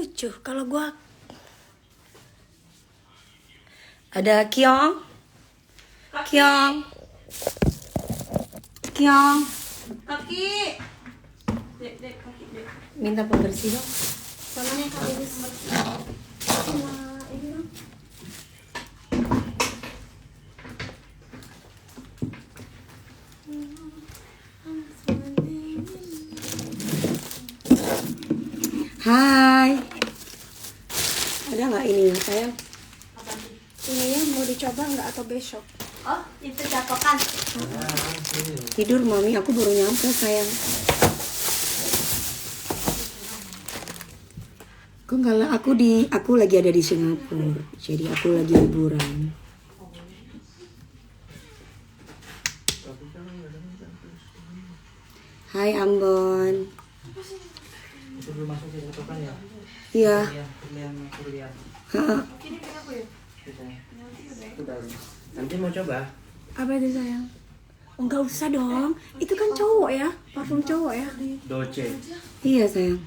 lucu kalau gua ada Kyong. Kaki. Dek, kaki, Dek. Minta pembersih dong. Tangannya Kak Iris. Sama ini dong. Hai. Ada nggak ini sayang? Ini ya mau dicoba nggak atau besok? Oh, itu catokan. Tidur mami, aku baru nyampe sayang. Kok nggak lah, aku lagi ada di Singapura, jadi aku lagi liburan. Hai Ambon. Itu belum masuk ke catokan ya? Iya. Kuliah. Ha-ha. Ini punya aku ya? Udah. Nanti mau coba? Apa itu sayang? Oh, nggak usah dong. Itu kan cowok ya, parfum cowok ya. Dolce. Iya sayang.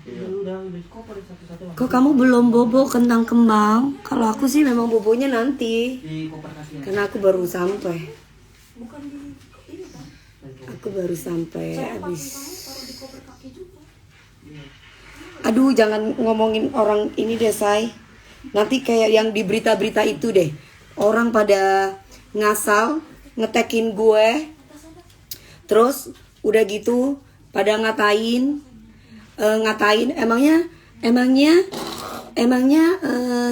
Udah koper satu-satu. Kok kamu belum bobo kentang kembang? Kalau aku sih memang bobonya nanti, Di koper kasih. karena aku baru sampai. Bukan di ini kan? Aku baru sampai habis. Taruh di koper kaki juga. Aduh, jangan ngomongin orang ini deh, Say. Nanti kayak yang di berita-berita itu deh. Orang pada ngasal, ngetekin gue. Terus udah gitu pada ngatain emangnya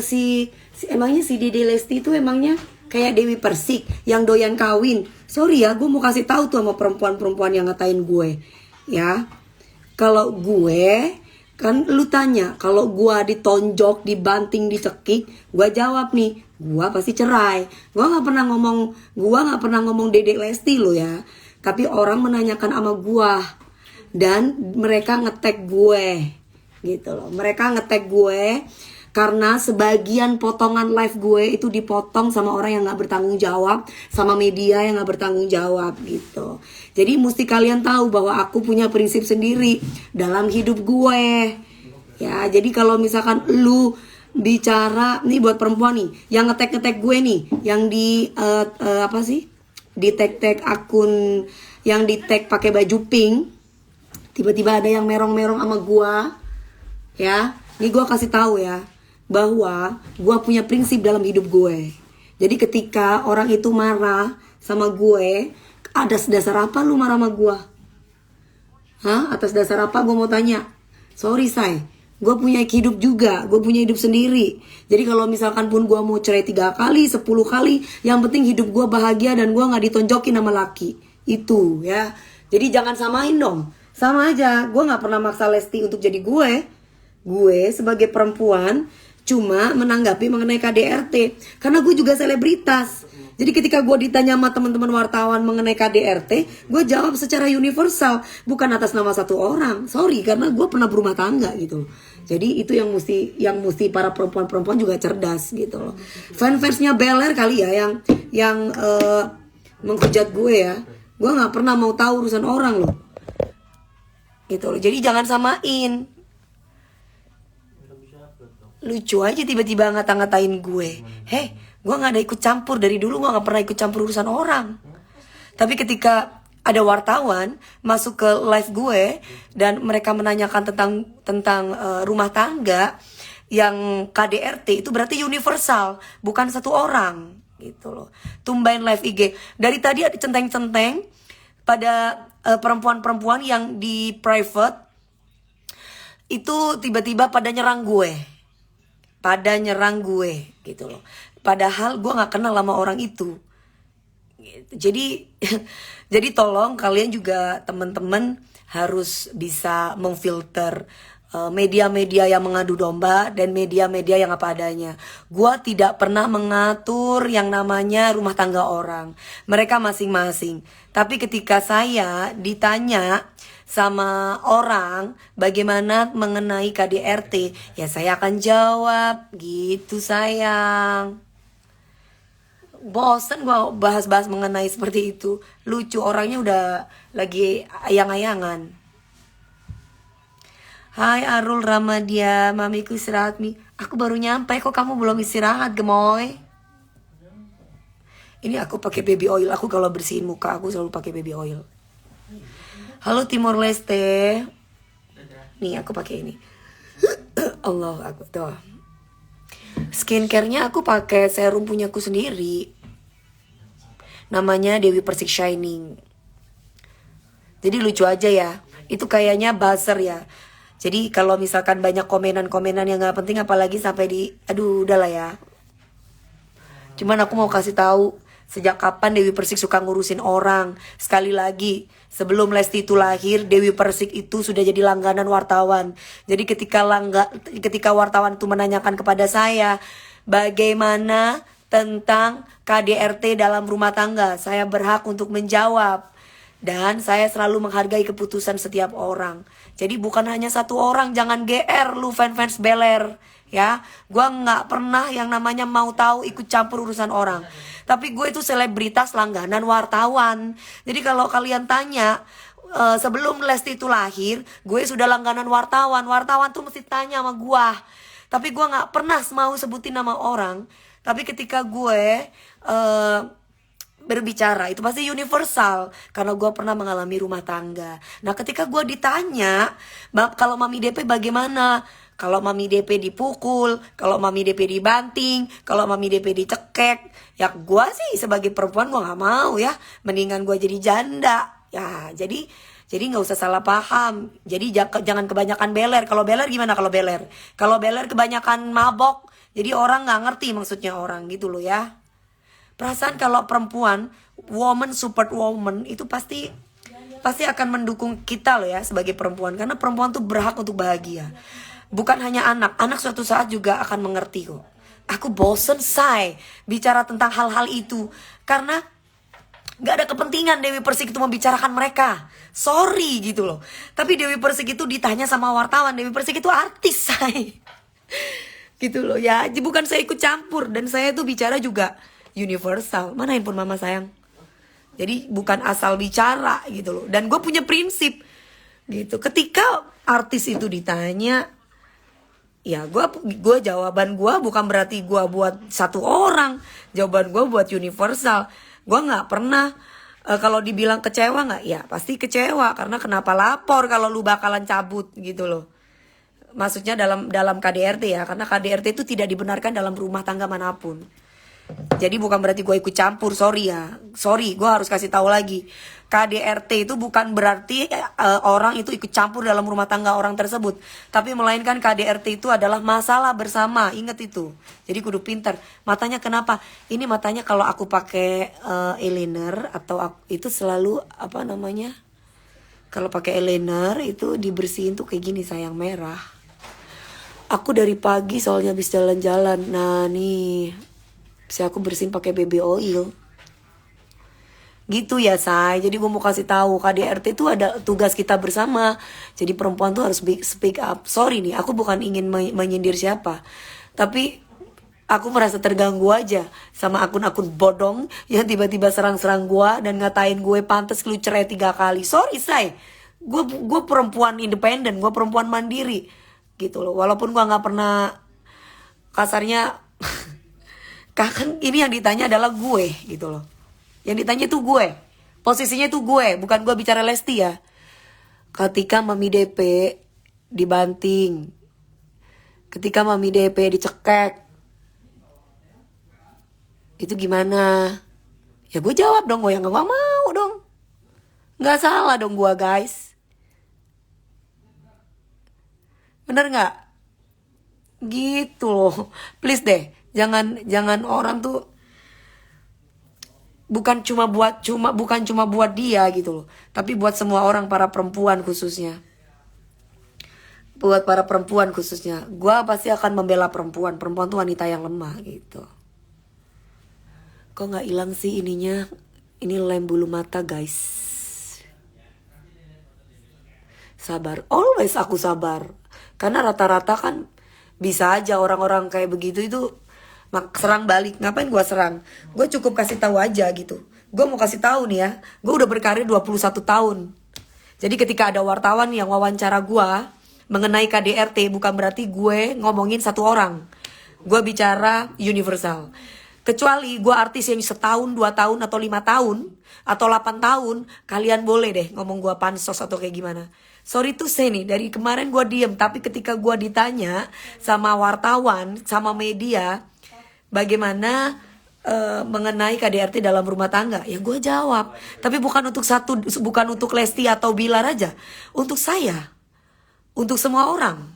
si Dede Lesti itu emangnya kayak Dewi Persik yang doyan kawin. Sorry ya, gue mau kasih tahu tuh sama perempuan-perempuan yang ngatain gue. Ya. Kalau gue kan lu tanya, kalau gue ditonjok, dibanting, dicekik, gue jawab nih, gue pasti cerai. Gue nggak pernah ngomong Dedek Lesti lo ya. Tapi orang menanyakan sama gue dan mereka nge-tag gue, gitu loh. Mereka nge-tag gue karena sebagian potongan live gue itu dipotong sama orang yang nggak bertanggung jawab, sama media yang nggak bertanggung jawab gitu. Jadi mesti kalian tahu bahwa aku punya prinsip sendiri dalam hidup gue. Ya, jadi kalau misalkan lu bicara nih buat perempuan nih, yang ngetek gue nih, yang di apa sih? Di tag akun yang di tag pakai baju pink, tiba-tiba ada yang merong-merong sama gua, ya. Ini gua kasih tahu ya, bahwa gua punya prinsip dalam hidup gue. Jadi ketika orang itu marah sama gue, atas dasar apa lu marah sama gua? Hah? Atas dasar apa? Gua mau tanya. Sorry, Say. Gue punya hidup juga, gue punya hidup sendiri. Jadi kalau misalkan pun gue mau cerai 3 kali, 10 kali, yang penting hidup gue bahagia dan gue gak ditonjokin sama laki. Itu ya. Jadi jangan samain dong. Sama aja, gue gak pernah maksa Lesti untuk jadi gue. Gue sebagai perempuan cuma menanggapi mengenai KDRT. Karena gue juga selebritas. Jadi ketika gue ditanya sama teman-teman wartawan mengenai KDRT, gue jawab secara universal, bukan atas nama satu orang. Sorry, karena gue pernah berumah tangga gitu. Jadi itu yang mesti para perempuan-perempuan juga cerdas gitu loh. Fans-fansnya Beler kali ya yang menghujat gue ya. Gue nggak pernah mau tahu urusan orang loh. Gitu loh. Jadi jangan samain. Lucu aja tiba-tiba ngata-ngatain gue. Gue gak ada ikut campur. Dari dulu gue gak pernah ikut campur urusan orang. Tapi ketika ada wartawan masuk ke live gue dan mereka menanyakan tentang rumah tangga yang KDRT, itu berarti universal, bukan satu orang gitu loh. Tumbain live IG. Dari tadi ada centeng-centeng pada perempuan-perempuan yang di private itu tiba-tiba pada nyerang gue. Gitu loh. Padahal gue gak kenal sama orang itu. Jadi jadi tolong kalian juga teman-teman harus bisa memfilter media-media yang mengadu domba dan media-media yang apa adanya. Gue tidak pernah mengatur yang namanya rumah tangga orang. Mereka masing-masing. Tapi ketika saya ditanya sama orang bagaimana mengenai KDRT, ya saya akan jawab gitu sayang. Bosen gue bahas-bahas mengenai seperti itu. Lucu, orangnya udah lagi ayang-ayangan. Hai Arul Ramadia, mamiku istirahat Mi. Aku baru nyampe, kok kamu belum istirahat gemoy? Ini aku pakai baby oil. Aku kalau bersihin muka aku selalu pakai baby oil. Halo Timor Leste. Nih aku pakai ini. Allah aku tuh. Skincare-nya aku pakai serum punyaku sendiri. Namanya Dewi Persik Shining. Jadi lucu aja ya. Itu kayaknya buzzer ya. Jadi kalau misalkan banyak komenan-komenan yang nggak penting, apalagi sampai di, aduh udahlah ya. Cuman aku mau kasih tahu sejak kapan Dewi Persik suka ngurusin orang. Sekali lagi, sebelum Lesti itu lahir, Dewi Persik itu sudah jadi langganan wartawan. Jadi ketika wartawan itu menanyakan kepada saya bagaimana tentang KDRT dalam rumah tangga, saya berhak untuk menjawab. Dan saya selalu menghargai keputusan setiap orang. Jadi bukan hanya satu orang, jangan GR lu fans Beler. Ya, gue nggak pernah yang namanya mau tahu ikut campur urusan orang. Tapi gue itu selebritas langganan wartawan. Jadi kalau kalian tanya, sebelum Lesti itu lahir, gue sudah langganan wartawan. Wartawan tuh mesti tanya sama gue. Tapi gue nggak pernah mau sebutin nama orang. Tapi ketika gue berbicara itu pasti universal, karena gue pernah mengalami rumah tangga. Nah ketika gue ditanya, kalau Mami DP bagaimana? Kalau Mami DP dipukul, kalau Mami DP dibanting, kalau Mami DP dicekek, ya gue sih sebagai perempuan gue nggak mau ya, mendingan gue jadi janda ya. Jadi nggak usah salah paham. Jadi jangan kebanyakan beler. Kalau beler gimana? Kalau beler kebanyakan mabok, jadi orang nggak ngerti maksudnya orang gitu loh ya. Perasaan kalau perempuan, woman support woman, itu pasti akan mendukung kita loh ya sebagai perempuan. Karena perempuan tuh berhak untuk bahagia. Bukan hanya anak suatu saat juga akan mengerti kok. Aku bosen say bicara tentang hal-hal itu. Karena gak ada kepentingan Dewi Persik itu membicarakan mereka. Sorry gitu loh. Tapi Dewi Persik itu ditanya sama wartawan, Dewi Persik itu artis say. Gitu loh ya. Bukan saya ikut campur. Dan saya tuh bicara juga universal. Mana handphone mama sayang? Jadi bukan asal bicara gitu loh. Dan gue punya prinsip gitu. Ketika artis itu ditanya, ya gue jawaban gue bukan berarti gue buat satu orang. Jawaban gue buat universal. Gue nggak pernah kalau dibilang kecewa nggak? Ya pasti kecewa, karena kenapa lapor kalau lu bakalan cabut gitu loh. Maksudnya dalam KDRT ya, karena KDRT itu tidak dibenarkan dalam rumah tangga manapun. Jadi bukan berarti gue ikut campur, sorry ya. Sorry, gue harus kasih tahu lagi. KDRT itu bukan berarti orang itu ikut campur dalam rumah tangga orang tersebut. Tapi melainkan KDRT itu adalah masalah bersama. Ingat itu. Jadi kudu pintar. Matanya kenapa? Ini matanya kalau aku pakai eyeliner atau itu selalu apa namanya? Kalau pakai eyeliner itu dibersihin tuh kayak gini sayang, merah. Aku dari pagi soalnya habis jalan-jalan. Nah nih, bisa aku bersihin pakai baby oil. Gitu ya say. Jadi gue mau kasih tahu KDRT itu ada tugas kita bersama. Jadi perempuan tuh harus speak up. Sorry nih, aku bukan ingin menyindir siapa. Tapi aku merasa terganggu aja sama akun-akun bodong yang tiba-tiba serang-serang gue dan ngatain gue pantas lu cerai 3 kali. Sorry say. Gue perempuan independen, gue perempuan mandiri. Gitu loh. Walaupun gue nggak pernah kasarnya kan ini yang ditanya adalah gue gitu loh. Yang ditanya itu gue. Posisinya itu gue, bukan gue bicara Lesti ya. Ketika Mami DP dibanting, ketika Mami DP dicekek, itu gimana? Ya gue jawab dong, gue yang gak mau dong. Gak salah dong gue guys. Bener gak? Gitu loh. Please deh, jangan orang tuh bukan cuma buat dia gitu loh, tapi buat semua orang, para perempuan khususnya. Buat para perempuan khususnya, gue pasti akan membela perempuan. Perempuan tuh wanita yang lemah gitu. Kok nggak hilang sih ininya? Ini lem bulu mata guys. Sabar, always aku sabar. Karena rata-rata kan bisa aja orang-orang kayak begitu itu serang balik. Ngapain gue serang? Gue cukup kasih tahu aja gitu. Gue mau kasih tahu nih ya, gue udah berkarir 21 tahun. Jadi ketika ada wartawan yang wawancara gue, mengenai KDRT bukan berarti gue ngomongin satu orang. Gue bicara universal. Kecuali gue artis yang setahun, 2 tahun, atau 5 tahun, atau 8 tahun, kalian boleh deh ngomong gue pansos atau kayak gimana. Sorry tuh say nih, dari kemarin gue diem, tapi ketika gue ditanya sama wartawan, sama media, bagaimana mengenai KDRT dalam rumah tangga, ya gue jawab. Tapi bukan untuk Lesti atau Bilar aja, untuk saya, untuk semua orang.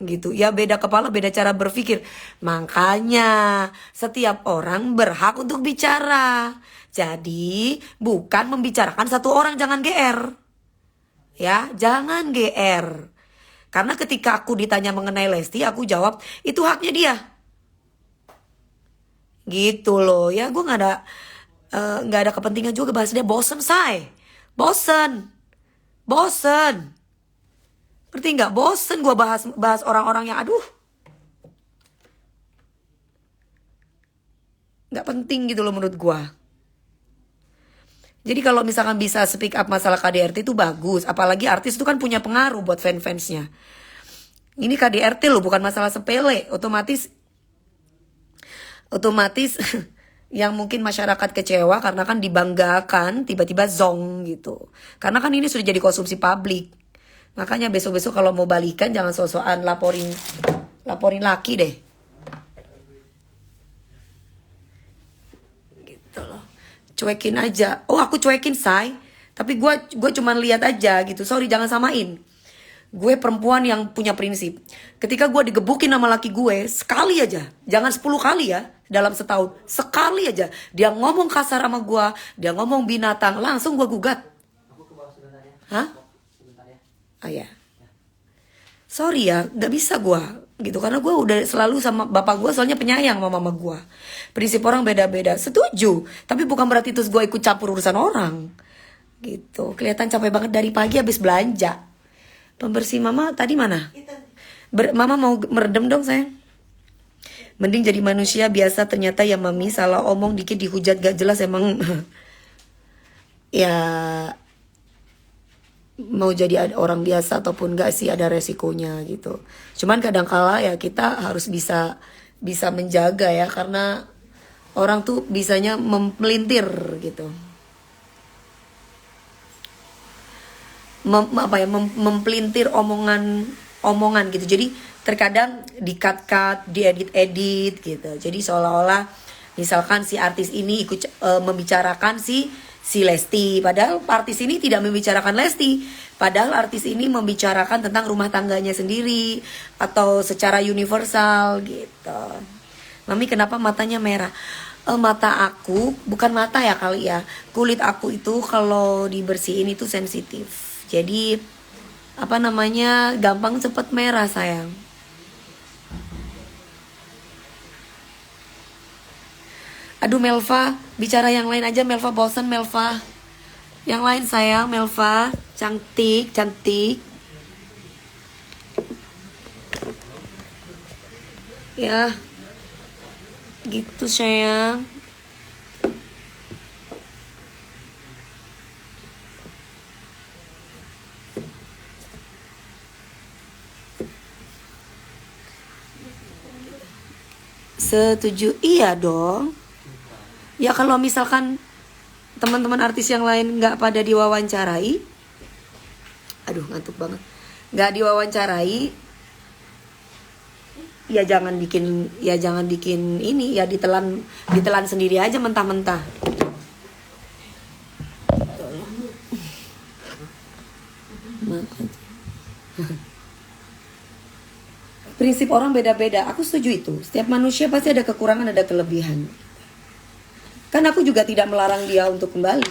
Gitu ya, beda kepala beda cara berpikir, makanya setiap orang berhak untuk bicara. Jadi bukan membicarakan satu orang, jangan GR ya, jangan GR. Karena ketika aku ditanya mengenai Lesti, aku jawab itu haknya dia gitu loh ya. Gue nggak ada kepentingan juga bahas dia. Bosen ngerti nggak? Bosen gue bahas orang-orang yang aduh nggak penting gitu loh menurut gue. Jadi kalau misalkan bisa speak up masalah KDRT itu bagus. Apalagi artis itu kan punya pengaruh buat fans-fansnya. Ini KDRT loh, bukan masalah sepele. Otomatis yang mungkin masyarakat kecewa karena kan dibanggakan tiba-tiba zong gitu. Karena kan ini sudah jadi konsumsi publik. Makanya besok-besok kalau mau balikan jangan so-soan laporin laki deh. Gitu loh. Cuekin aja. Oh, aku cuekin, say. Tapi gue cuman lihat aja gitu. Sorry, jangan samain. Gue perempuan yang punya prinsip. Ketika gue digebukin sama laki gue, sekali aja, jangan 10 kali ya dalam setahun, sekali aja dia ngomong kasar sama gue, dia ngomong binatang, langsung gue gugat. Aku ke bawah sebentar ya. Hah? Sebentar ya. Ah ya. Sorry ya, gak bisa gue gitu. Karena gue udah selalu sama bapak gue, soalnya penyayang sama mama gue. Prinsip orang beda-beda, setuju. Tapi bukan berarti terus gue ikut campur urusan orang gitu. Kelihatan capek banget dari pagi habis belanja. Pembersih mama tadi mana? Mama mau meredam dong sayang. Mending jadi manusia biasa, ternyata ya mami salah omong dikit dihujat gak jelas emang. Ya mau jadi orang biasa ataupun gak sih ada resikonya gitu. Cuman kadangkala ya kita harus bisa menjaga ya, karena orang tuh bisanya melintir gitu. Mempelintir omongan gitu. Jadi terkadang di-cut, diedit gitu. Jadi seolah-olah misalkan si artis ini ikut membicarakan si Lesti, padahal artis ini tidak membicarakan Lesti. Padahal artis ini membicarakan tentang rumah tangganya sendiri atau secara universal gitu. Mami kenapa matanya merah? Mata aku, bukan mata ya kali ya. Kulit aku itu kalau dibersihin itu sensitif. Jadi gampang cepet merah sayang. Aduh Melva, bicara yang lain aja Melva, bosan Melva. Yang lain sayang, Melva, cantik. Ya, gitu sayang. Setuju, iya dong. Ya kalau misalkan teman-teman artis yang lain nggak pada diwawancarai, aduh ngantuk banget, nggak diwawancarai, ya jangan bikin ini ya, ditelan sendiri aja mentah-mentah. Prinsip orang beda-beda, aku setuju itu. Setiap manusia pasti ada kekurangan, ada kelebihan. Kan aku juga tidak melarang dia untuk kembali.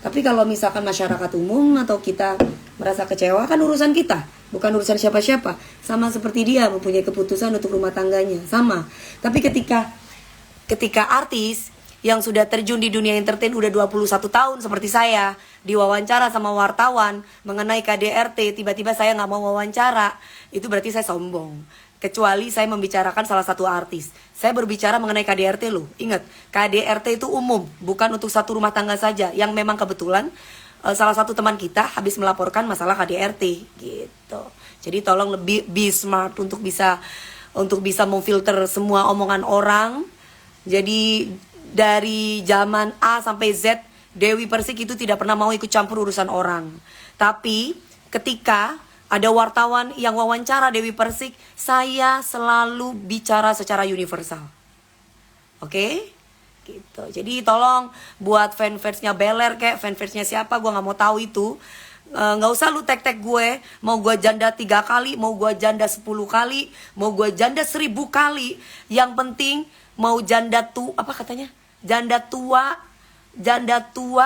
Tapi kalau misalkan masyarakat umum atau kita merasa kecewa, kan urusan kita, bukan urusan siapa-siapa. Sama seperti dia mempunyai keputusan untuk rumah tangganya, sama. Tapi ketika artis yang sudah terjun di dunia entertain udah 21 tahun seperti saya, diwawancara sama wartawan mengenai KDRT, tiba-tiba saya gak mau wawancara, itu berarti saya sombong. Kecuali saya membicarakan salah satu artis. Saya berbicara mengenai KDRT loh. Ingat, KDRT itu umum, bukan untuk satu rumah tangga saja. Yang memang kebetulan salah satu teman kita habis melaporkan masalah KDRT gitu. Jadi tolong lebih be smart untuk bisa memfilter semua omongan orang. Jadi dari zaman A sampai Z, Dewi Persik itu tidak pernah mau ikut campur urusan orang. Tapi ketika ada wartawan yang wawancara Dewi Persik, saya selalu bicara secara universal. Oke? Gitu. Jadi tolong buat fanfansnya Beler kayak fanfansnya siapa, gue nggak mau tahu itu. Nggak usah lu tag gue. Mau gue janda 3 kali, mau gue janda 10 kali, mau gue janda 1000 kali. Yang penting mau janda apa katanya? Janda tua.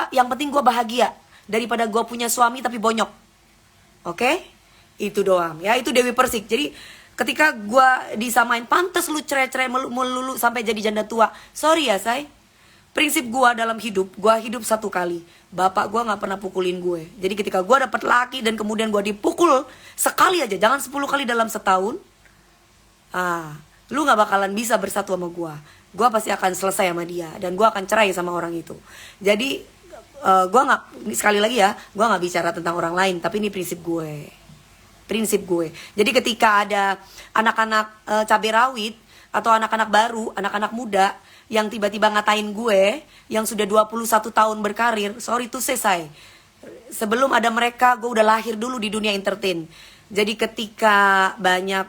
Yang penting gue bahagia daripada gue punya suami tapi bonyok. Oke? Itu doang. Ya itu Dewi Persik. Jadi ketika gue disamain pantes lu cerai-cerai melulu sampai jadi janda tua. Sorry ya say. Prinsip gue dalam hidup, gue hidup 1 kali. Bapak gue gak pernah pukulin gue. Jadi ketika gue dapet laki dan kemudian gue dipukul sekali aja, jangan 10 kali dalam setahun, lu gak bakalan bisa bersatu sama gue. Gue pasti akan selesai sama dia dan gue akan cerai sama orang itu. Jadi gue gak, sekali lagi ya, gue gak bicara tentang orang lain, tapi ini prinsip gue. Prinsip gue. Jadi ketika ada anak-anak cabai rawit atau anak-anak baru, anak-anak muda yang tiba-tiba ngatain gue yang sudah 21 tahun berkarir, sorry to say, sebelum ada mereka gue udah lahir dulu di dunia entertain. Jadi ketika banyak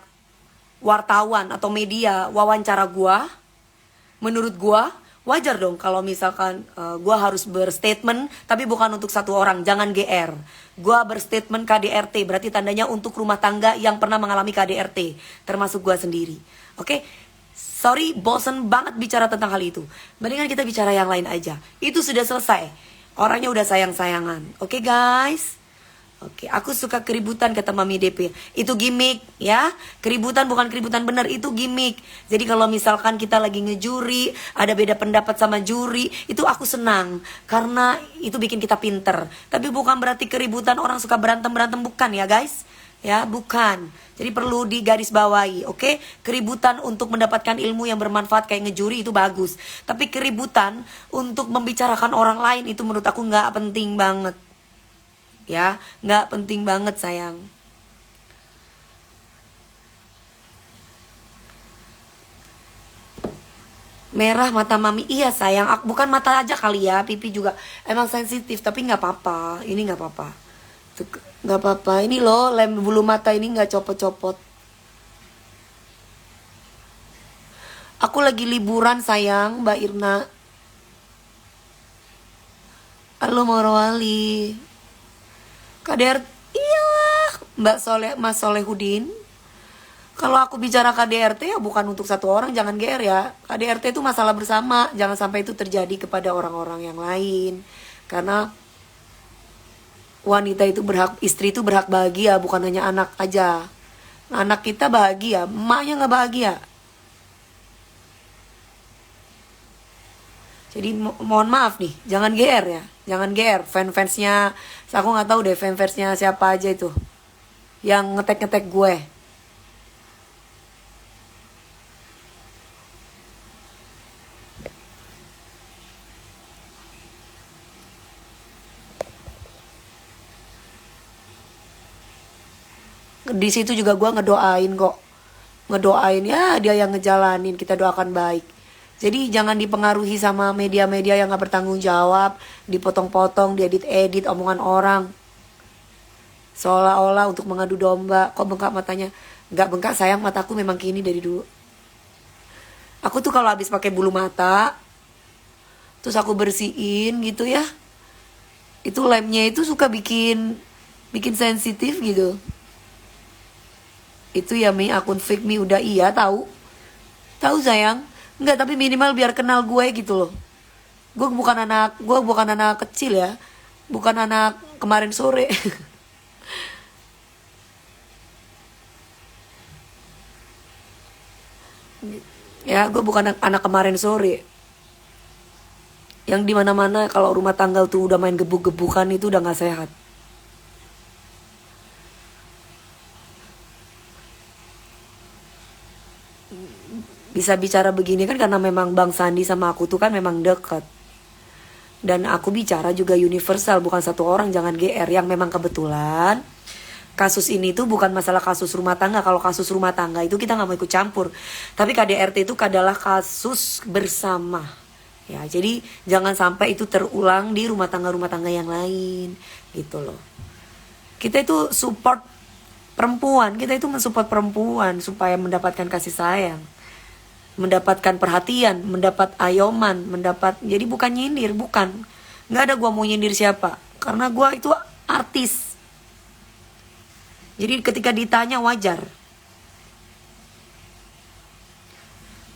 wartawan atau media wawancara gue, menurut gue wajar dong kalau misalkan gue harus berstatement, tapi bukan untuk satu orang, jangan GR. Gue berstatement KDRT, berarti tandanya untuk rumah tangga yang pernah mengalami KDRT, termasuk gue sendiri. Oke? Sorry, bosen banget bicara tentang hal itu. Mendingan kita bicara yang lain aja. Itu sudah selesai. Orangnya udah sayang-sayangan. Oke guys? Oke, aku suka keributan kata Mami DP. Itu gimmick ya. Keributan bukan keributan benar, itu gimmick. Jadi kalau misalkan kita lagi ngejuri, ada beda pendapat sama juri, itu aku senang. Karena itu bikin kita pinter. Tapi bukan berarti keributan orang suka berantem-berantem, bukan ya guys. Ya, bukan. Jadi perlu digarisbawahi, oke? Keributan untuk mendapatkan ilmu yang bermanfaat kayak ngejuri itu bagus. Tapi keributan untuk membicarakan orang lain itu menurut aku nggak penting banget. Ya, nggak penting banget sayang. Merah mata mami, iya sayang. Bukan mata aja kali ya, pipi juga emang sensitif. Tapi nggak apa-apa, ini nggak apa-apa. Nggak apa-apa, ini loh lem bulu mata ini nggak copot-copot. Aku lagi liburan sayang, Mbak Irna. Halo Morowali. KDR, iya Mbak Mas Solehudin. Kalau aku bicara KDRT ya bukan untuk satu orang, jangan GR ya. KDRT itu masalah bersama, jangan sampai itu terjadi kepada orang-orang yang lain. Karena wanita itu berhak, istri itu berhak bahagia, bukan hanya anak aja. Anak kita bahagia, emaknya nggak bahagia. Jadi mohon maaf nih, jangan GR ya, jangan GR. Fans-fansnya, aku nggak tahu deh fans-fansnya siapa aja itu yang ngetek-ngetek gue. Di situ juga gue ngedoain kok, ngedoain ya dia yang ngejalanin, kita doakan baik. Jadi jangan dipengaruhi sama media-media yang gak bertanggung jawab, dipotong-potong, diedit-edit omongan orang, seolah-olah untuk mengadu domba. Kok bengkak matanya? Gak bengkak sayang, mataku memang gini dari dulu. Aku tuh kalau habis pakai bulu mata, terus aku bersihin gitu ya, itu lemnya itu suka bikin sensitif gitu. Itu ya Mi, akun fake Mi udah iya tahu sayang. Enggak, tapi minimal biar kenal gue gitu loh. Gue bukan anak kecil ya, bukan anak kemarin sore. Ya, gue bukan anak kemarin sore yang dimana-mana kalau rumah tangga tuh udah main gebuk-gebukan, itu udah nggak sehat. Bisa bicara begini kan karena memang Bang Sandi sama aku tuh kan memang deket. Dan aku bicara juga universal, bukan satu orang, jangan GR. Yang memang kebetulan kasus ini tuh bukan masalah kasus rumah tangga. Kalau kasus rumah tangga itu kita nggak mau ikut campur. Tapi KDRT itu adalah kasus bersama. Ya, jadi jangan sampai itu terulang di rumah tangga yang lain, gitu loh. Kita itu support perempuan, kita itu mensupport perempuan supaya mendapatkan kasih sayang, mendapatkan perhatian, mendapat ayoman, jadi bukan nyindir, bukan. Nggak ada gua mau nyindir siapa, karena gua itu artis. Jadi ketika ditanya wajar.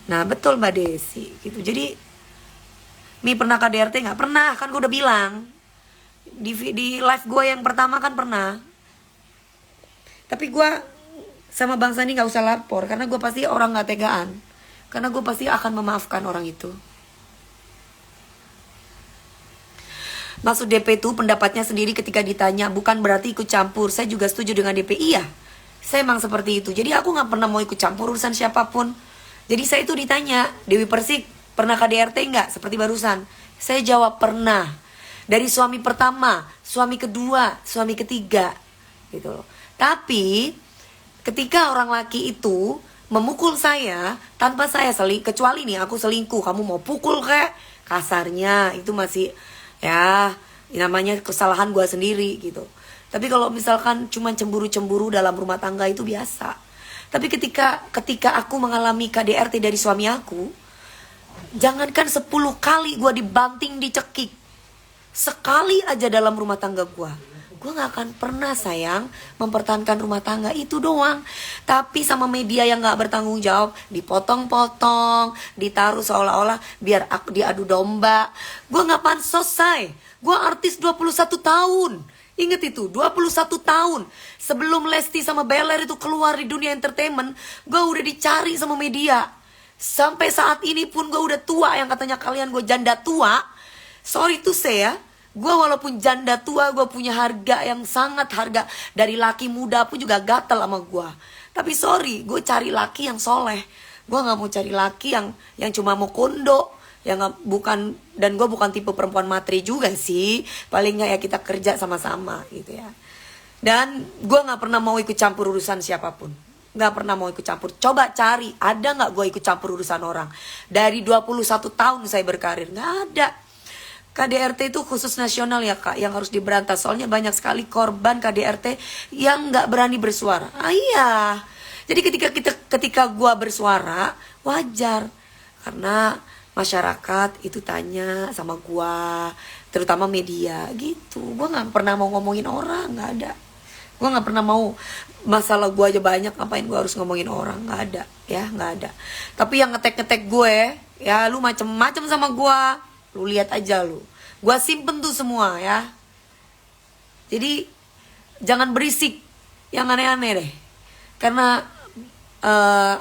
Nah betul Mbak Desi, gitu. Jadi Mi pernah KDRT nggak? Pernah, kan gue udah bilang di live gue yang pertama kan pernah. Tapi gue sama Bang Sandi nggak usah lapor, karena gue pasti orang nggak tegaan, karena gue pasti akan memaafkan orang itu. Maksud DP itu pendapatnya sendiri ketika ditanya, bukan berarti ikut campur. Saya juga setuju dengan DP, iya. Saya emang seperti itu. Jadi aku nggak pernah mau ikut campur urusan siapapun. Jadi saya itu ditanya, Dewi Persik pernah KDRT nggak? Seperti barusan. Saya jawab pernah. Dari suami pertama, suami kedua, suami ketiga, gitu loh. Tapi ketika orang laki itu memukul saya tanpa saya kecuali nih aku selingkuh, kamu mau pukul kayak kasarnya, itu masih ya namanya kesalahan gue sendiri gitu. Tapi kalau misalkan cuma cemburu-cemburu dalam rumah tangga itu biasa. Tapi ketika aku mengalami KDRT dari suami aku, jangankan 10 kali gue dibanting, dicekik, sekali aja dalam rumah tangga gue gak akan pernah sayang mempertahankan rumah tangga itu doang. Tapi sama media yang gak bertanggung jawab, dipotong-potong, ditaruh seolah-olah biar aku diadu domba. Gue gak pansos, say. Gue artis 21 tahun. Ingat itu, 21 tahun. Sebelum Lesti sama Beller itu keluar di dunia entertainment, gue udah dicari sama media. Sampai saat ini pun gue udah tua, yang katanya kalian gue janda tua. Sorry to say ya, gue walaupun janda tua, gue punya harga yang sangat harga. Dari laki muda pun juga gatel sama gue. Tapi sorry, gue cari laki yang soleh. Gue gak mau cari laki yang cuma mau kondo, bukan. Dan gue bukan tipe perempuan materi juga sih. Paling gak ya kita kerja sama-sama gitu ya. Dan gue gak pernah mau ikut campur urusan siapapun. Gak pernah mau ikut campur. Coba cari, ada gak gue ikut campur urusan orang? Dari 21 tahun saya berkarir, gak ada. KDRT itu khusus nasional ya kak, yang harus diberantas. Soalnya banyak sekali korban KDRT yang gak berani bersuara. Iya. Jadi ketika gue bersuara, wajar. Karena masyarakat itu tanya sama gue, terutama media gitu. Gue gak pernah mau ngomongin orang, gak ada. Gue gak pernah mau, masalah gue aja banyak, ngapain gue harus ngomongin orang, gak ada. Ya gak ada. Tapi yang ngetek-ngetek gue, ya lu macem-macem sama gue, lu lihat aja lu. Gue simpen tuh semua ya. Jadi jangan berisik yang aneh-aneh deh. Karena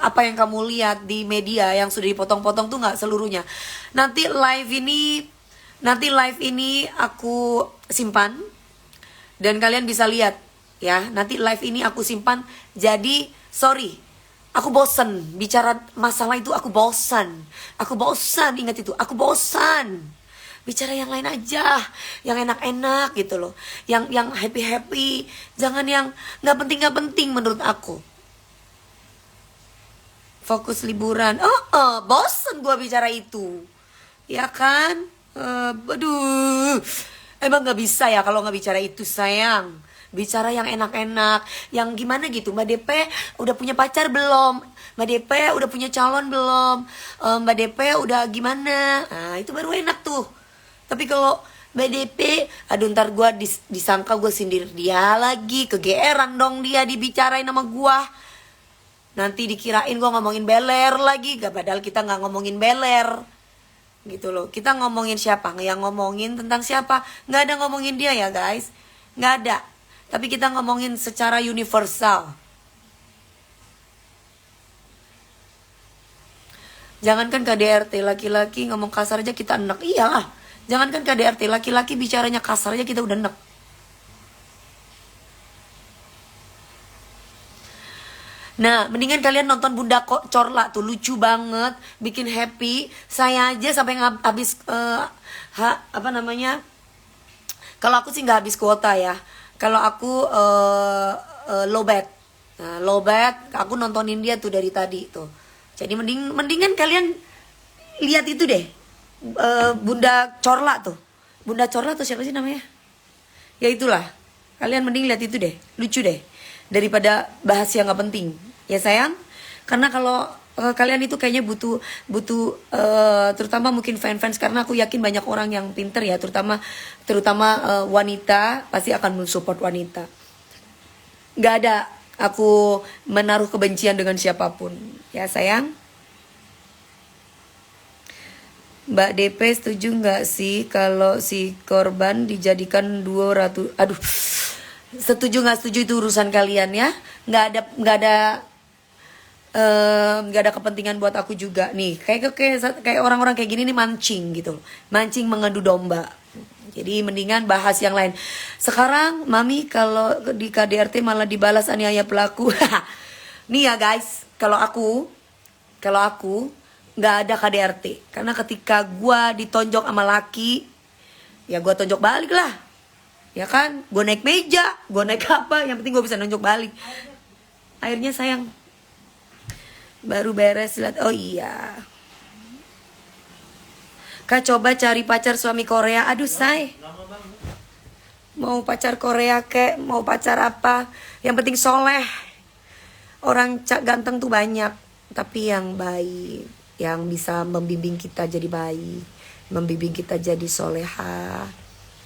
apa yang kamu lihat di media yang sudah dipotong-potong tuh gak seluruhnya. Nanti live ini aku simpan dan kalian bisa lihat ya. Nanti live ini aku simpan. Jadi sorry, aku bosan bicara masalah itu. Aku bosan, ingat itu, aku bosan. Bicara yang lain aja, yang enak-enak gitu loh, yang happy-happy. Jangan yang nggak penting menurut aku. Fokus liburan. Bosen gue bicara itu, ya kan? Aduh, emang nggak bisa ya kalau nggak bicara itu sayang. Bicara yang enak-enak, yang gimana gitu. Mbak DP udah punya pacar belum? Mbak DP udah punya calon belum? Mbak DP udah gimana? Nah itu baru enak tuh. Tapi kalau Mbak DP, aduh ntar gue disangka gue sindir dia lagi. Kegeeran dong dia dibicarain sama gue. Nanti dikirain gue ngomongin Beler lagi. Padahal kita gak ngomongin Beler gitu loh. Kita ngomongin siapa? Yang ngomongin tentang siapa? Gak ada ngomongin dia ya guys. Gak ada. Tapi kita ngomongin secara universal. Jangankan KDRT, laki-laki ngomong kasar aja kita enek. Iyalah. Jangankan KDRT, laki-laki bicaranya kasar aja kita udah enek. Nah, mendingan kalian nonton Bunda Corla tuh, lucu banget, bikin happy. Saya aja sampai habis kalau aku sih nggak habis kuota ya. Kalau aku Lowbat. Nah, Lowbat aku nontonin dia tuh dari tadi tuh. Jadi mendingan kalian lihat itu deh. Bunda Corla tuh. Bunda Corla tuh siapa sih namanya? Ya itulah. Kalian mending lihat itu deh. Lucu deh. Daripada bahas yang gak penting. Ya sayang. Karena kalau kalian itu kayaknya butuh terutama mungkin fans karena aku yakin banyak orang yang pinter ya, terutama wanita pasti akan mensupport wanita. Gak ada aku menaruh kebencian dengan siapapun. Ya sayang. Mbak DP setuju nggak sih kalau si korban dijadikan 200? Aduh, setuju nggak setuju itu urusan kalian ya. Nggak ada kepentingan buat aku juga nih. Kayak orang-orang kayak gini nih mancing gitu, mancing mengadu domba. Jadi mendingan bahas yang lain. Sekarang mami kalau di KDRT malah dibalas aniaya pelaku. Nih ya guys, kalau aku nggak ada KDRT karena ketika gue ditonjok sama laki ya gue tonjok balik lah, ya kan, gue naik meja, gue naik apa, yang penting gue bisa nonjok balik. Akhirnya sayang baru beres lihat. Oh iya Kak, coba cari pacar suami Korea. Aduh say, mau pacar Korea kek, mau pacar apa, yang penting soleh. Orang ganteng tuh banyak, tapi yang baik, yang bisa membimbing kita jadi baik, membimbing kita jadi soleha.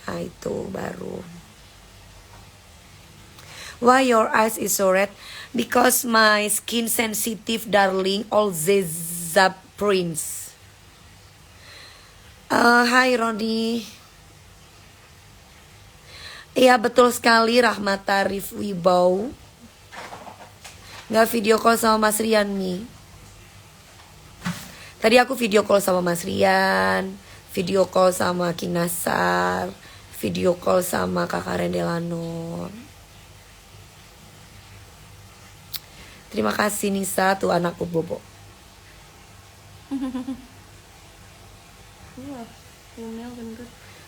Nah itu baru. Why your eyes is so red? Because my skin sensitive darling, all Zeza Prince. Hai Roni. Iya betul sekali, Rahmat Tarif Wibau. Nggak video call sama Mas Rian nih. Tadi aku video call sama Mas Rian, video call sama Kinasar, video call sama Kakak Rendelano. Terima kasih Nisa, tuh anakku Bobo.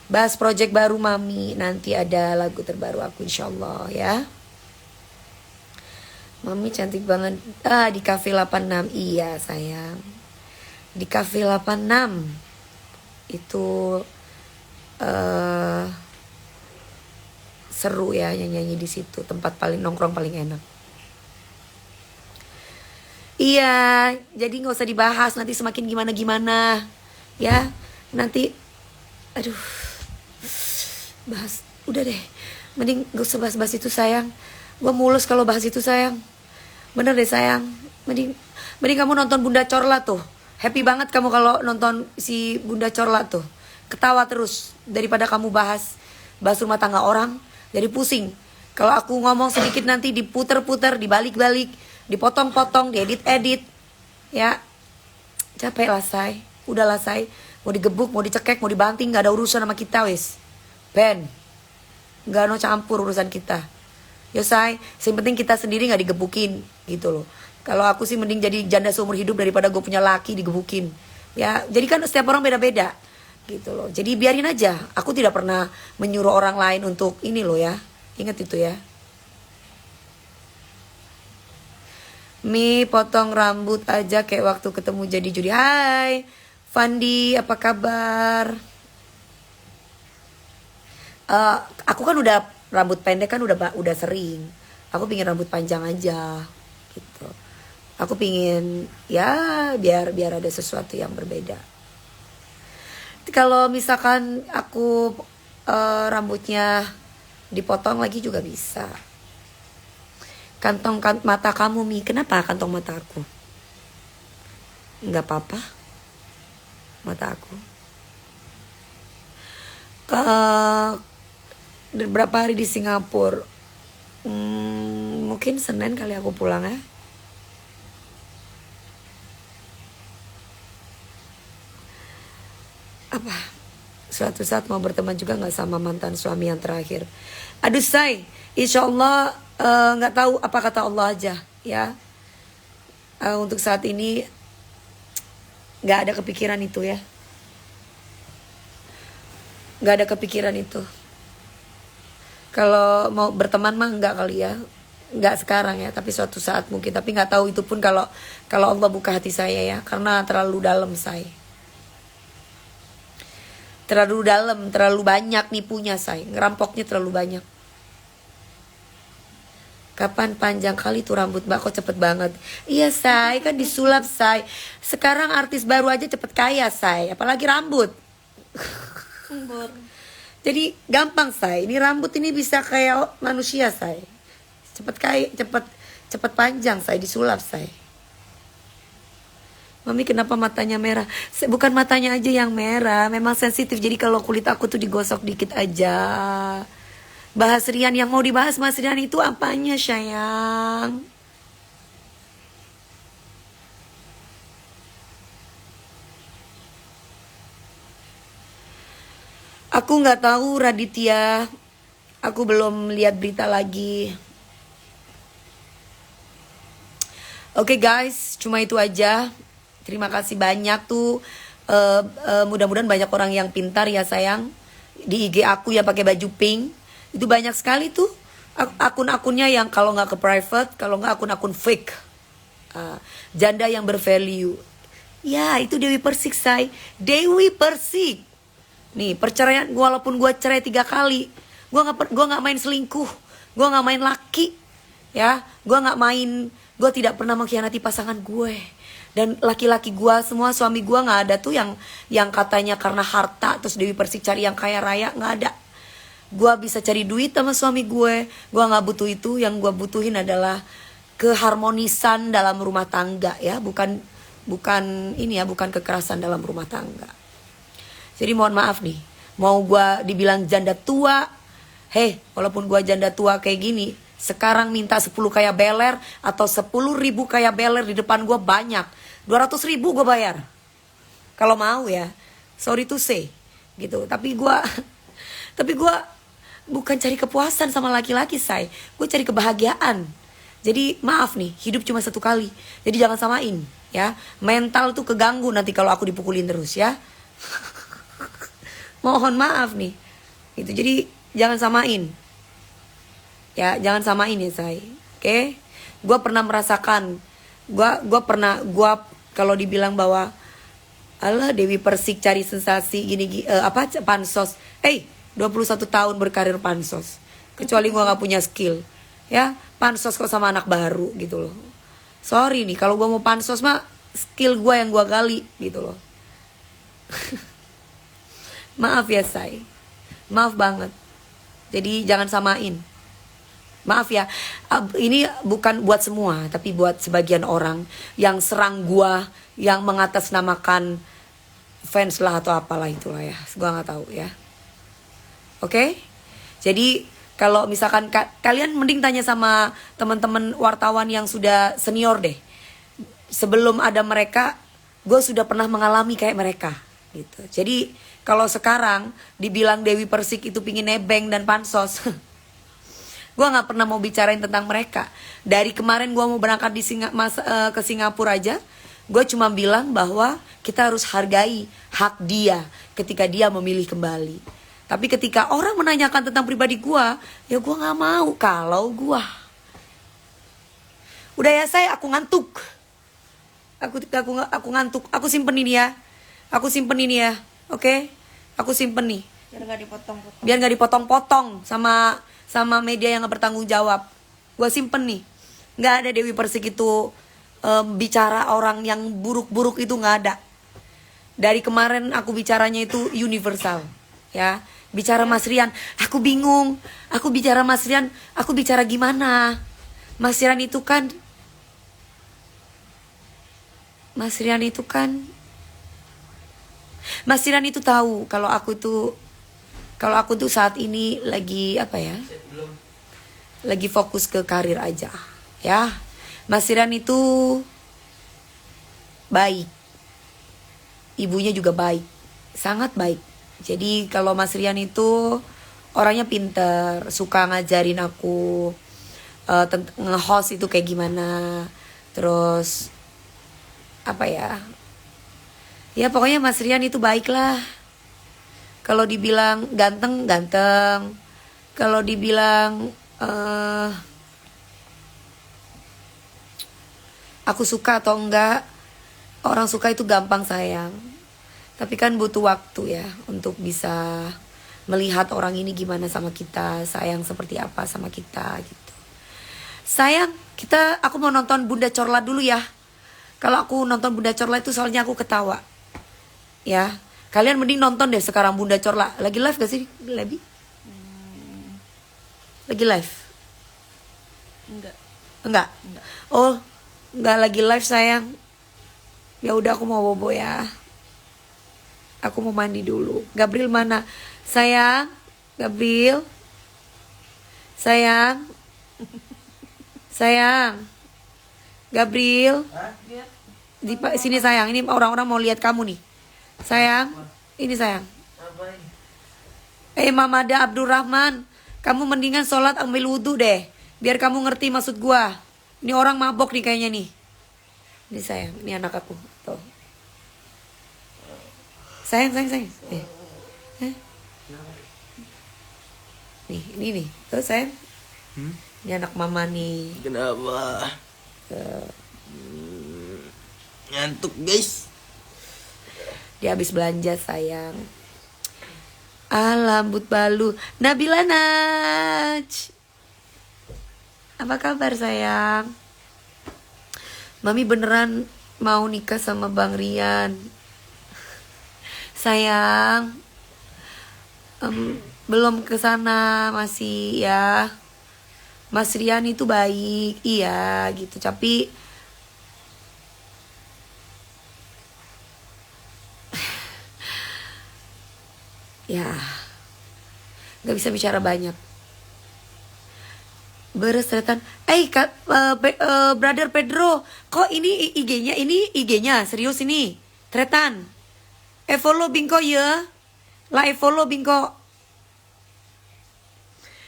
Bahas project baru Mami, nanti ada lagu terbaru aku insyaallah ya. Mami cantik banget. Di Cafe 86. Iya sayang, di Cafe 86 itu seru ya nyanyi di situ, tempat paling nongkrong paling enak. Iya, jadi nggak usah dibahas nanti semakin gimana ya. Nanti aduh, bahas udah deh, mending gak usah bahas itu sayang. Gue mulus kalau bahas itu sayang, bener deh sayang. Mending kamu nonton Bunda Corla tuh. Happy banget kamu kalau nonton si Bunda Corla tuh. Ketawa terus daripada kamu bahas rumah tangga orang. Jadi pusing. Kalau aku ngomong sedikit nanti diputer-puter, dibalik-balik, dipotong-potong, diedit-edit. Ya. Capek lah say. Udah lah say. Mau digebuk, mau dicekek, mau dibanting, gak ada urusan sama kita wis. Ben. Gak mau campur urusan kita. Yo say. Yang penting kita sendiri gak digebukin gitu loh. Kalau aku sih mending jadi janda seumur hidup daripada gue punya laki digebukin. Ya, jadi kan setiap orang beda-beda gitu loh. Jadi biarin aja. Aku tidak pernah menyuruh orang lain untuk ini loh ya. Ingat itu ya. Mi potong rambut aja kayak waktu ketemu jadi judi. Hai Fandi, apa kabar? Aku kan udah rambut pendek kan udah sering. Aku pingin rambut panjang aja gitu. Aku pingin ya biar ada sesuatu yang berbeda. Kalau misalkan aku rambutnya dipotong lagi juga bisa. Kantong mata kamu Mi, kenapa kantong mata aku? Nggak apa-apa. Mata aku. Berapa hari di Singapura? Mungkin Senin kali aku pulang ya. Apa? Suatu saat mau berteman juga nggak sama mantan suami yang terakhir. Aduh say, insya Allah nggak tahu apa kata Allah aja ya. Untuk saat ini nggak ada kepikiran itu ya. Nggak ada kepikiran itu. Kalau mau berteman mah nggak kali ya. nggak sekarang ya, tapi suatu saat mungkin. Tapi nggak tahu itu pun kalau Allah buka hati saya ya, karena terlalu dalam saya. Terlalu dalam, terlalu banyak nipunya saya, ngerampoknya terlalu banyak. Kapan panjang kali tuh rambut mbak, kok cepet banget? Iya say, kan disulap say. Sekarang artis baru aja cepet kaya say, apalagi rambut. Jadi gampang say, ini rambut ini bisa kayak manusia say. Cepet kaya, cepet panjang say, disulap say. Mami kenapa matanya merah? Bukan matanya aja yang merah, memang sensitif. Jadi kalau kulit aku tuh digosok dikit aja. Bahas Rian, yang mau dibahas Mas Rian itu apanya sayang? Aku nggak tahu Raditya, aku belum lihat berita lagi. Oke guys, cuma itu aja. Terima kasih banyak tuh. Mudah-mudahan banyak orang yang pintar ya sayang. Di IG aku yang pakai baju pink. Itu banyak sekali tuh akun-akunnya yang kalau nggak ke private, kalau nggak akun-akun fake. Janda yang bervalue. Ya itu Dewi Persik say. Dewi Persik. Nih perceraian, walaupun gue cerai 3 kali, gue nggak main selingkuh, gue nggak main laki, ya, gue tidak pernah mengkhianati pasangan gue. Dan laki-laki gue semua, suami gue nggak ada tuh yang katanya karena harta terus Dewi Persik cari yang kaya raya, nggak ada. Gue bisa cari duit sama suami gue nggak butuh itu. Yang gue butuhin adalah keharmonisan dalam rumah tangga ya, bukan ini ya, bukan kekerasan dalam rumah tangga. Jadi mohon maaf nih, mau gue dibilang janda tua, walaupun gue janda tua kayak gini, sekarang minta 10 kayak beler atau 10.000 kayak beler di depan gue banyak, 200.000 gue bayar kalau mau ya, sorry to say gitu. Tapi gue bukan cari kepuasan sama laki-laki say, gue cari kebahagiaan. Jadi maaf nih, hidup cuma 1 kali, jadi jangan samain ya. Mental tuh keganggu nanti kalau aku dipukulin terus ya. Mohon maaf nih itu, jadi jangan samain ya, jangan samain ya say. Oke? Gue pernah merasakan, gue kalau dibilang bahwa alah Dewi Persik cari sensasi gini pansos, 21 tahun berkarir pansos, kecuali gue nggak punya skill ya, pansos kok sama anak baru gitu loh. Sorry nih, kalau gue mau pansos mah skill gue yang gue gali gitu loh. Maaf ya say, maaf banget. Jadi jangan samain. Maaf ya, ini bukan buat semua, tapi buat sebagian orang yang serang gua, yang mengatasnamakan fans lah atau apalah itulah ya, gua nggak tahu ya. Oke? Jadi kalau misalkan kalian mending tanya sama teman-teman wartawan yang sudah senior deh. Sebelum ada mereka, gue sudah pernah mengalami kayak mereka gitu. Jadi kalau sekarang dibilang Dewi Persik itu pingin nebeng dan pansos, gue nggak pernah mau bicarain tentang mereka. Dari kemarin gue mau berangkat ke Singapura aja, gue cuma bilang bahwa kita harus hargai hak dia ketika dia memilih kembali. Tapi ketika orang menanyakan tentang pribadi gue, ya gue nggak mau. Kalau gue udah ya saya, aku ngantuk. Aku ngantuk. Aku simpen ini ya. Oke? Aku simpen nih. Biar nggak dipotong-potong sama media yang gak bertanggung jawab. Gue simpen nih. Nggak ada Dewi Persik itu bicara orang yang buruk-buruk itu nggak ada. Dari kemarin aku bicaranya itu universal, ya. Bicara Mas Rian, aku bingung. Aku bicara Mas Rian, aku bicara gimana? Mas Rian itu kan Mas Rian itu tahu kalau aku tuh saat ini lagi apa ya? Lagi fokus ke karir aja, ya. Mas Rian itu baik. Ibunya juga baik, sangat baik. Jadi kalau Mas Rian itu orangnya pinter, suka ngajarin aku nge-host itu kayak gimana. Terus apa ya? Ya pokoknya Mas Rian itu baik lah. Kalau dibilang ganteng. Kalau dibilang aku suka atau enggak, orang suka itu gampang sayang. Tapi kan butuh waktu ya untuk bisa melihat orang ini gimana sama kita, sayang seperti apa sama kita gitu. Sayang, aku mau nonton Bunda Corla dulu ya. Kalau aku nonton Bunda Corla itu soalnya aku ketawa. Ya, kalian mending nonton deh sekarang Bunda Corla. Lagi live gak sih, Lebi? Lagi live? Enggak. Oh, enggak lagi live sayang. Ya udah aku mau bobo ya. Aku mau mandi dulu. Gabriel mana? Sayang, Gabriel. Sayang. Sayang. Gabriel. Di sini sayang. Ini orang-orang mau lihat kamu nih. Sayang, ini sayang. Mamada Abdurrahman, kamu mendingan sholat ambil wudhu deh. Biar kamu ngerti maksud gua. Ini orang mabok nih kayaknya nih. Ini sayang, ini anak aku. Tuh. Sayang. Nih, ini nih. Tuh sayang. Ini anak mama nih. Kenapa? Ngantuk guys. Dia habis belanja sayang. Lambut balu. Nabila Naj. Apa kabar sayang? Mami beneran mau nikah sama Bang Rian. Sayang, belum kesana masih ya. Mas Rian itu baik, iya gitu. Tapi ya nggak bisa bicara banyak. Bersetan. Brother Pedro, kok ini IG-nya serius ini. Tretan. Follow bingko ya. Follow bingko.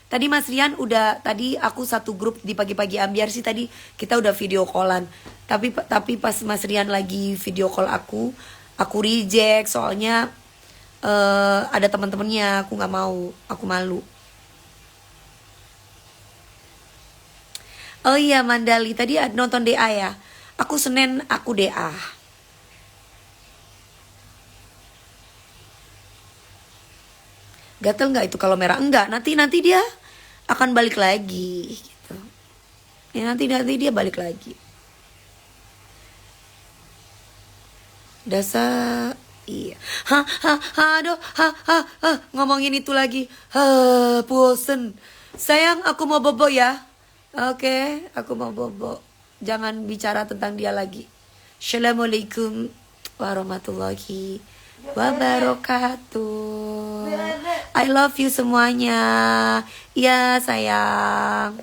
Tadi Mas Rian tadi aku satu grup di pagi-pagi ambiar sih tadi kita udah video callan. Tapi pas Mas Rian lagi video call aku reject soalnya ada teman-temannya, aku nggak mau, aku malu. Oh iya Mandali, tadi nonton DA ya. Aku Senin aku DA. Gatel nggak itu kalau merah? Enggak, nanti dia akan balik lagi gitu. Ya nanti dia balik lagi. Dasar iya. Aduh, ngomongin itu lagi. Bosen. Sayang, aku mau bobo ya. Oke, aku mau bobo. Jangan bicara tentang dia lagi. Assalamualaikum warahmatullahi wabarakatuh. I love you semuanya. Ya sayang.